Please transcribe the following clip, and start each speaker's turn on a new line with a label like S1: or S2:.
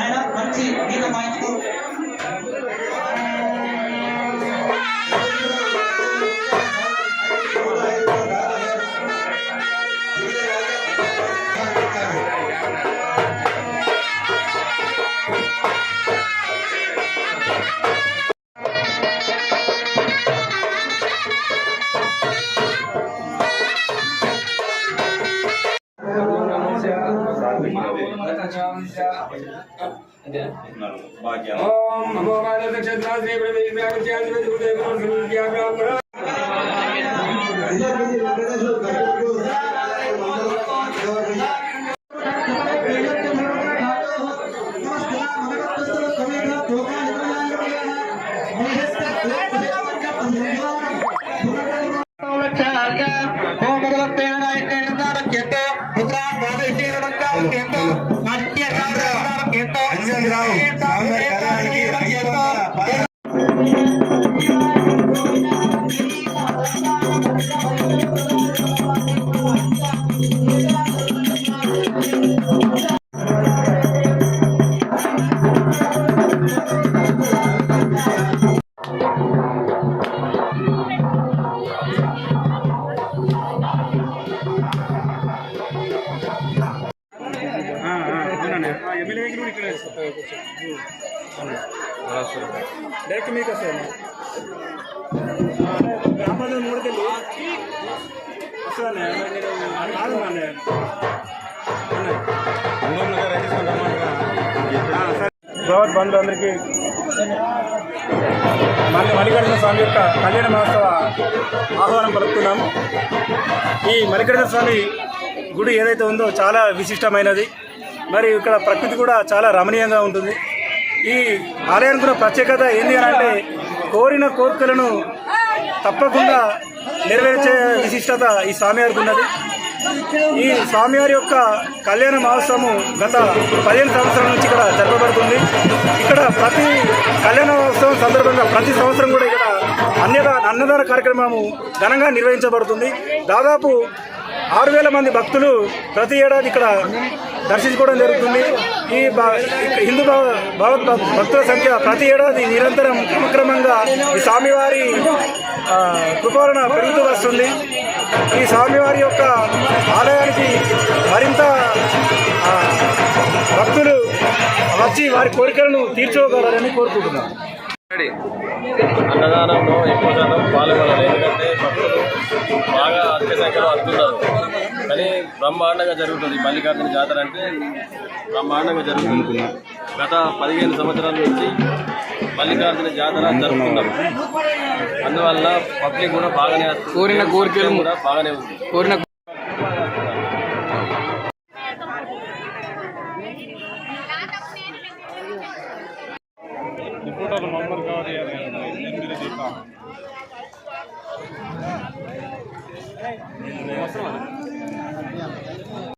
S1: నాయన మంచి గీతం వాయించుకో.
S2: ओम नमो वाले क्षेत्र श्री डायरेक्ट मी कसं आहे ग्रामपंचायत मोड केली असं గౌరవ బంధువులందరికీ మల్లికార్జున స్వామి యొక్క కళ్యాణ మహోత్సవ ఆహ్వానం పలుకుతున్నాం. ఈ మల్లికార్జున స్వామి గుడి ఏదైతే ఉందో చాలా విశిష్టమైనది. మరి ఇక్కడ ప్రకృతి కూడా చాలా రమణీయంగా ఉంటుంది. ఈ ఆలయానికి కూడా ప్రత్యేకత ఏంటి అని అంటే కోరిన కోరికలను తప్పకుండా నెరవేర్చే విశిష్టత ఈ స్వామివారికి ఉన్నది. ఈ స్వామివారి యొక్క కళ్యాణ మహోత్సవం గత 15 సంవత్సరాల నుంచి ఇక్కడ జరపబడుతుంది. ఇక్కడ ప్రతి కళ్యాణ మహోత్సవం సందర్భంగా ప్రతి సంవత్సరం కూడా ఇక్కడ అన్నదాన కార్యక్రమము ఘనంగా నిర్వహించబడుతుంది. దాదాపు 6,000 మంది భక్తులు ప్రతి ఏడాది ఇక్కడ దర్శించుకోవడం జరుగుతుంది. ఈ హిందూ భక్తుల సంఖ్య ప్రతి ఏడాది నిరంతరం క్రమక్రమంగా ఈ స్వామివారి కృపవలన పెరుగుతూ వస్తుంది. ఈ స్వామివారి యొక్క ఆలయానికి మరింత భక్తులు వచ్చి వారి కోరికలను తీర్చుకోగలరని కోరుకుంటున్నాను.
S3: అన్నదానంలో ఎక్కువ శాతం పాల్గొనాలి. ఎందుకంటే భక్తులు బాగా అధిక సంఖ్యలో వస్తున్నారు. కానీ బ్రహ్మాండంగా జరుగుతుంది. మల్లికార్జున జాతర అంటే బ్రహ్మాండంగా జరుగుతుంది. గత 15 సంవత్సరాల నుంచి మల్లికార్జున జాతర జరుపుతున్నాం. అందువల్ల పబ్లిక్ కూడా బాగానే కోరిన కోరికలు కూడా బాగానే ఉంది.
S2: కోరిన